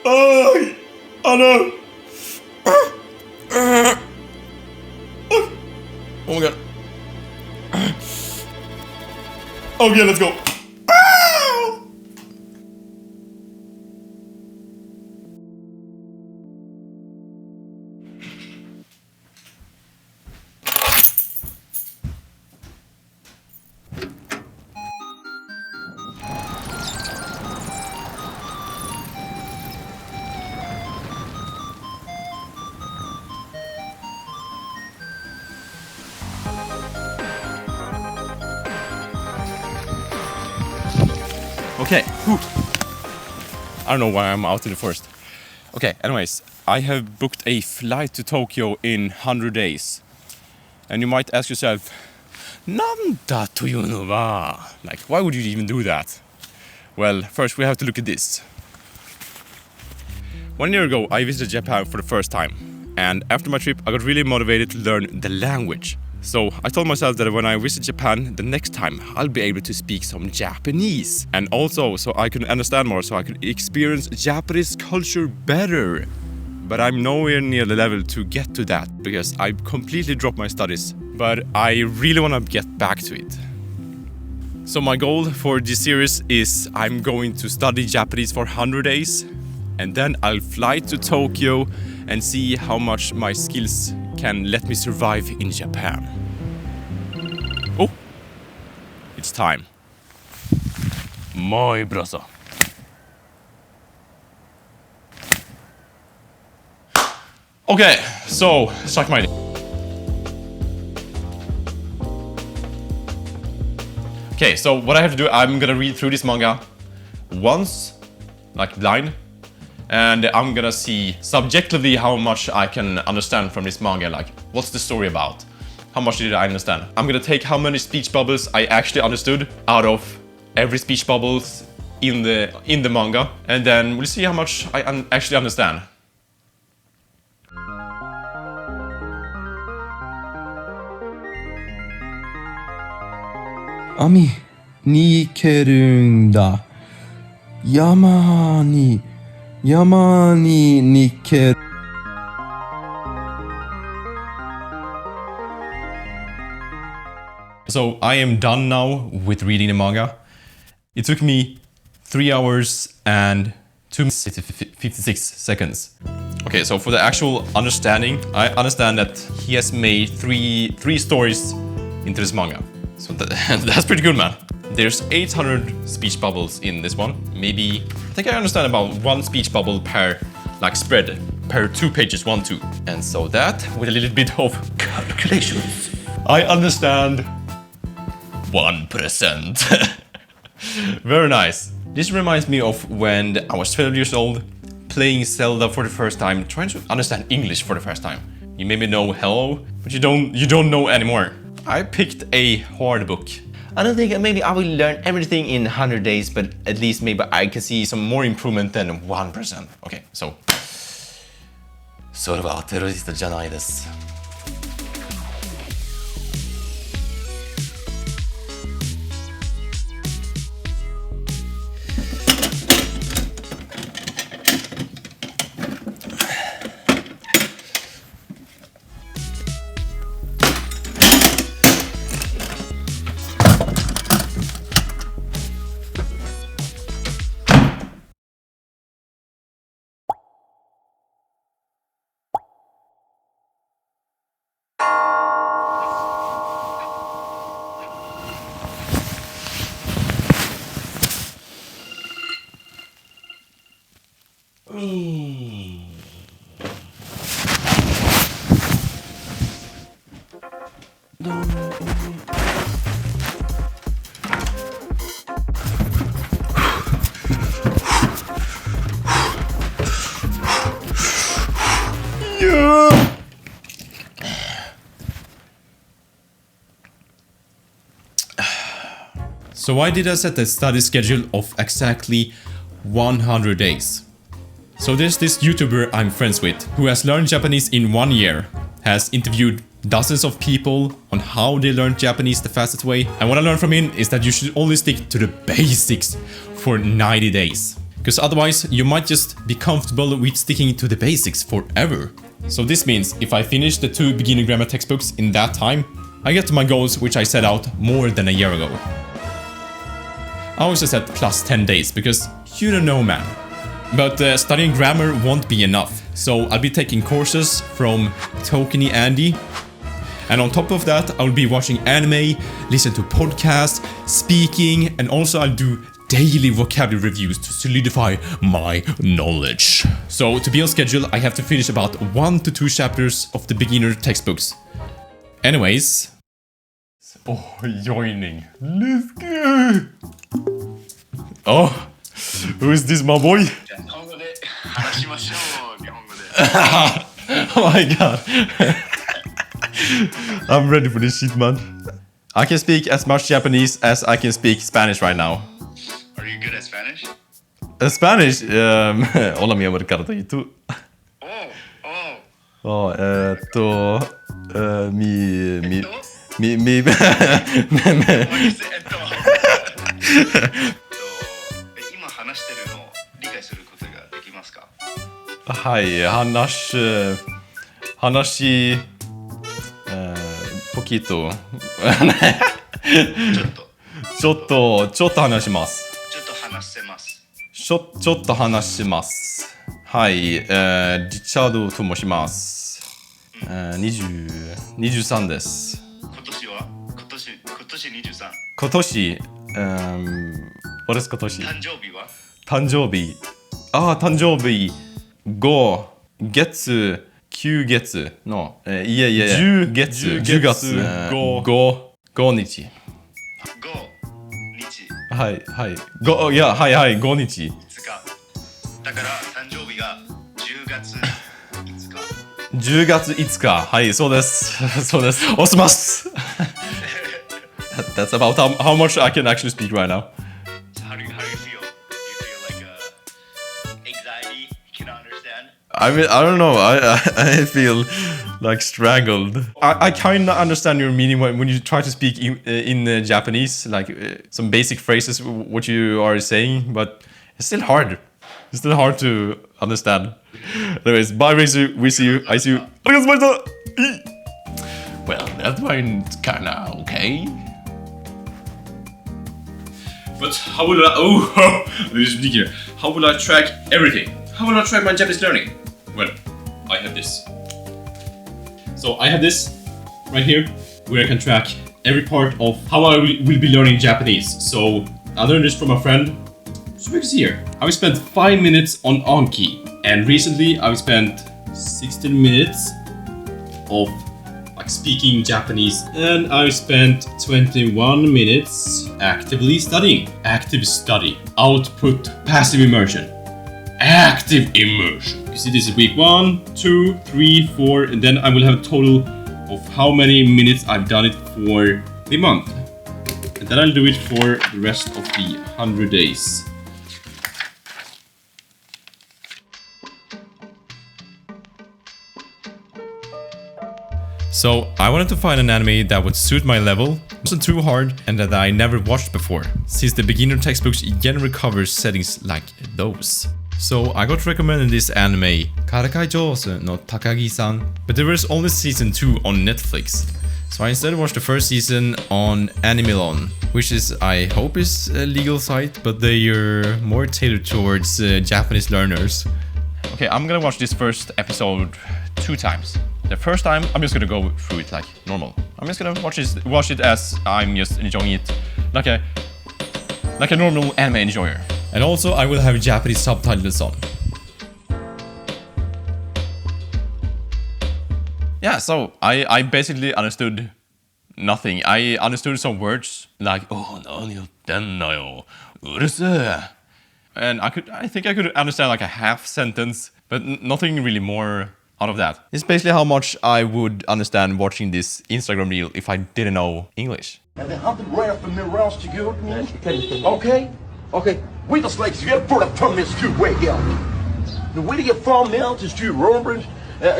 Oh, oh no. Oh my god. Okay, let's go. Okay. Whew. I don't know why I'm out in the forest. Okay, anyways, I have booked a flight to Tokyo in 100 days. And you might ask yourself, Nanda to you no wa? Like, why would you even do that? Well, first we have to look at this. 1 year ago, I visited Japan for the first time. And after my trip, I got really motivated to learn the language. So I told myself that when I visit Japan the next time, I'll be able to speak some Japanese. And also so I can understand more, so I can experience Japanese culture better. But I'm nowhere near the level to get to that, because I completely dropped my studies. But I really want to get back to it. So my goal for this series is I'm going to study Japanese for 100 days. And then I'll fly to Tokyo and see how much my skills can let me survive in Japan. Oh, it's time. My brother. Okay, so suck my dick. Okay, so what I have to do, I'm gonna read through this manga once, like blind. And I'm gonna see subjectively how much I can understand from this manga, like what's the story about? How much did I understand? I'm gonna take how many speech bubbles I actually understood out of every speech bubbles in the manga, and then we'll see how much I actually understand. Ami ni ikeru nda. Yama ni nikeru. So I am done now with reading the manga. It took me 3 hours and 2 minutes 56 seconds. Okay, so for the actual understanding, I understand that he has made three stories into this manga. So that's pretty good, man. There's 800 speech bubbles in this one. Maybe, I think I understand about 1 speech bubble per like spread, per 2 pages, 1, 2. And so that, with a little bit of calculations, I understand 1%. Very nice. This reminds me of when I was 12 years old, playing Zelda for the first time, trying to understand English for the first time. You maybe know hello, but you don't know anymore. I picked a hard book. I don't think maybe I will learn everything in 100 days, but at least maybe I can see some more improvement than 1%. Okay, so. それはテロリストじゃないです。So why did I set a study schedule of exactly 100 days? So there's this YouTuber I'm friends with who has learned Japanese in 1 year, has interviewed dozens of people on how they learned Japanese the fastest way, and what I learned from him is that you should only stick to the basics for 90 days. because otherwise you might just be comfortable with sticking to the basics forever. So this means if I finish the 2 beginner grammar textbooks in that time, I get to my goals which I set out more than a year ago. I also set plus 10 days because you don't know, man. But studying grammar won't be enough, so I'll be taking courses from Tokini Andy. And on top of that, I'll be watching anime, listen to podcasts, speaking, and also I'll do daily vocabulary reviews to solidify my knowledge. So to be on schedule, I have to finish about 1 to 2 chapters of the beginner textbooks. Anyways. Oh, joining. Let's go! Oh, who is this, my boy? Oh my god. I'm ready for this shit, man. I can speak as much Japanese as I can speak Spanish right now. Are you good at Spanish? Spanish? Hola, mi amor, carta y tú. Oh, Mi... 今話してるのを理解することができますか？はい、poquito ちょっと話します。ちょっと話せます。ちょっと話します。はい、リチャードと申します。23です。今年は？今年23。今年、what is 今年？誕生日は？誕生日。誕生日。5月、9月の、10月、5日。はい、5日。だから誕生日が10月5日。10月5日。はい、そうです。そうです。押します。That's about how much I can actually speak right now. How do you feel? You feel like anxiety? You can understand? I mean, I don't know. I feel like strangled. I kind of understand your meaning when you try to speak in Japanese, like some basic phrases, what you are saying, but it's still hard. It's still hard to understand. Anyways, bye, Ritchi. We see you. I see you. Well, that went kinda okay. But how will I... this is ridiculous. How will I track everything? How will I track my Japanese learning? Well, I have this. So I have this right here, where I can track every part of how I will be learning Japanese. So I learned this from a friend. So we can see here. I've spent 5 minutes on Anki, and recently I've spent 16 minutes of speaking Japanese, and I spent 21 minutes actively studying. Active study. Output. Passive immersion. Active immersion. You see, this is week 1, 2, 3, 4, and then I will have a total of how many minutes I've done it for the month. And then I'll do it for the rest of the 100 days. So I wanted to find an anime that would suit my level, wasn't too hard, and that I never watched before, since the beginner textbooks generally covers settings like those. So I got recommended this anime, Karakai Jousu no Takagi-san, but there was only season 2 on Netflix. So I instead watched the first season on Animelon, which is, I hope, is a legal site, but they are more tailored towards Japanese learners. Okay, I'm gonna watch this first episode 2 times. The first time, I'm just gonna go through it like normal. I'm just gonna watch it as I'm just enjoying it, like a normal anime enjoyer. And also, I will have Japanese subtitles on. Yeah, so I basically understood nothing. I understood some words like and I think I could understand like a half sentence, but nothing really more out of that. It's basically how much I would understand watching this Instagram reel if I didn't know English. And then I'm the rare from the rounds to you. Okay? Okay. We just like to get for the permits to way here. The way to get from mountains to Robert.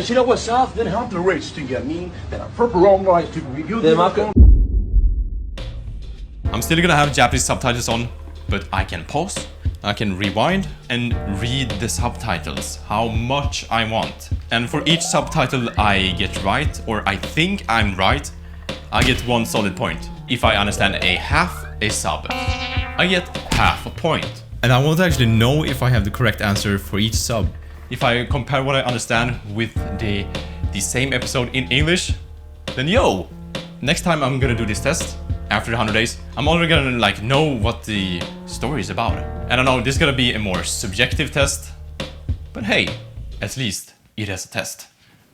You know what, South, then how the race to get me that are purple wrong lies to review them. I'm still gonna have Japanese subtitles on, but I can pause, I can rewind and read the subtitles how much I want. And for each subtitle I get right, or I think I'm right, I get 1 solid point. If I understand a half a sub, I get half a point. And I won't actually know if I have the correct answer for each sub. If I compare what I understand with the same episode in English, then yo! Next time I'm gonna do this test, after the 100 days, I'm already gonna like know what the story is about. And I know this is gonna be a more subjective test, but hey, at least it is a test.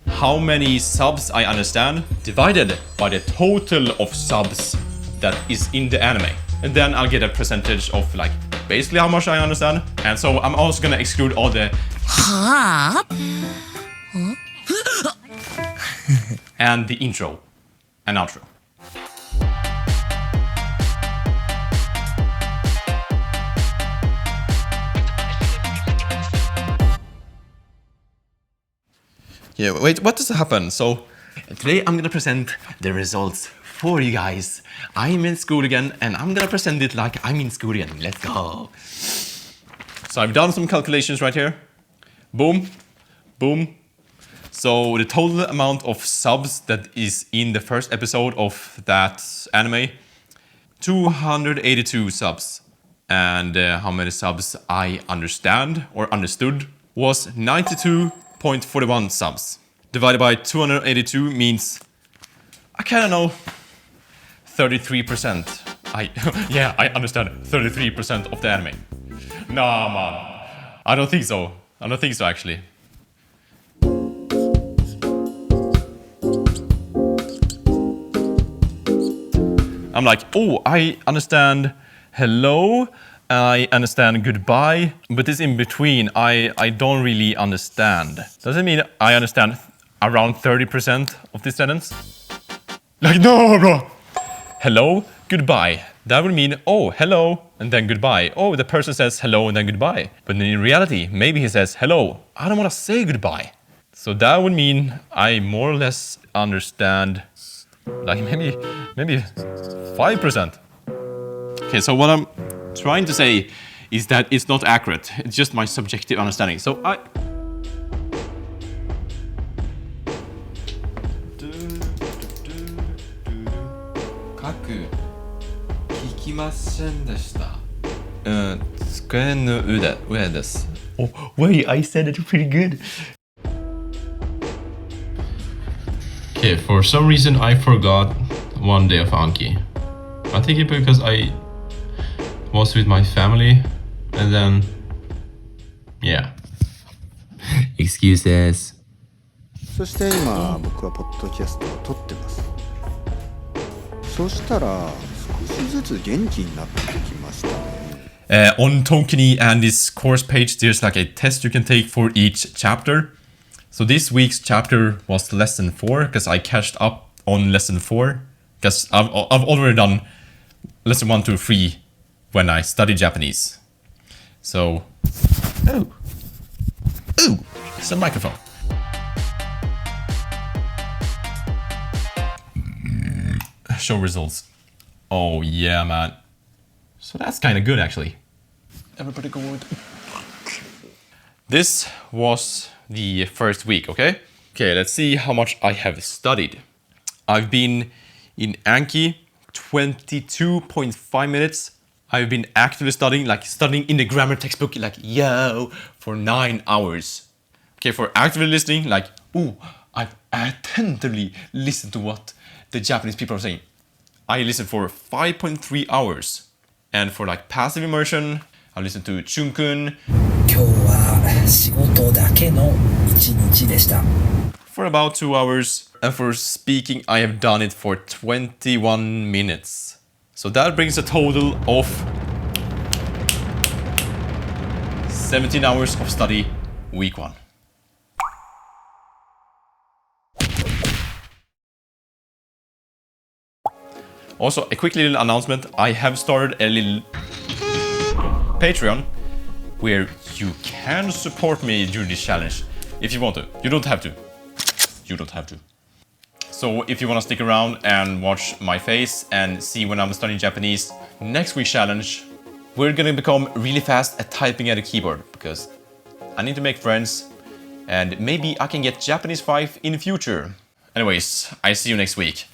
How many subs I understand divided by the total of subs that is in the anime. And then I'll get a percentage of like basically how much I understand. And so I'm also gonna exclude all the and the intro and outro. Yeah, wait, what does happen? So, today I'm gonna present the results for you guys. I'm in school again, and I'm gonna present it like I'm in school again. Let's go. So I've done some calculations right here. Boom, boom. So the total amount of subs that is in the first episode of that anime, 282 subs. And how many subs I understand or understood was 92.41 subs. Divided by 282 means, I kinda know, 33%. Yeah, I understand 33% of the anime. Nah, man. I don't think so. I don't think so, actually. I'm like, oh, I understand hello, I understand goodbye, but this in between, I don't really understand. Does it mean I understand around 30% of this sentence? Like, no, bro. Hello, goodbye. That would mean, oh, hello, and then goodbye. Oh, the person says hello and then goodbye. But in reality, maybe he says hello. I don't want to say goodbye. So that would mean I more or less understand, like maybe 5%. Okay, so what I'm trying to say is that it's not accurate. It's just my subjective understanding. So I... 聞きませんでした。机の上です。Oh, wait, I said it pretty good. Okay, for some reason I forgot one day of Anki. I think it's because I was with my family and then, yeah. Excuses. そして今僕はポッドキャストを撮ってます。そしたら少しずつ元気になってきましたね。On Tonkini and this course page, there's like a test you can take for each chapter. So this week's chapter was lesson 4 because I catched up on lesson 4 because I've already done lesson 1 to 3 when I studied Japanese. So, oh, it's a microphone. Show results. Oh yeah, man. So that's kind of good actually. Everybody go with. This was the first week, okay? Okay, let's see how much I have studied. I've been in Anki 22.5 minutes. I've been actively studying, like studying in the grammar textbook, like yo, for 9 hours. Okay, for actively listening, like, ooh, I've attentively listened to what the Japanese people are saying. I listened for 5.3 hours. And for like passive immersion, I listened to Chunkun. 今日は仕事だけの一日でした。 For about 2 hours. And for speaking, I have done it for 21 minutes. So that brings a total of 17 hours of study, week 1. Also, a quick little announcement. I have started a little Patreon where you can support me during this challenge if you want to. You don't have to. You don't have to. So if you want to stick around and watch my face and see when I'm studying Japanese, next week's challenge we're gonna become really fast at typing at a keyboard because I need to make friends and maybe I can get Japanese 5 in the future. Anyways, I see you next week.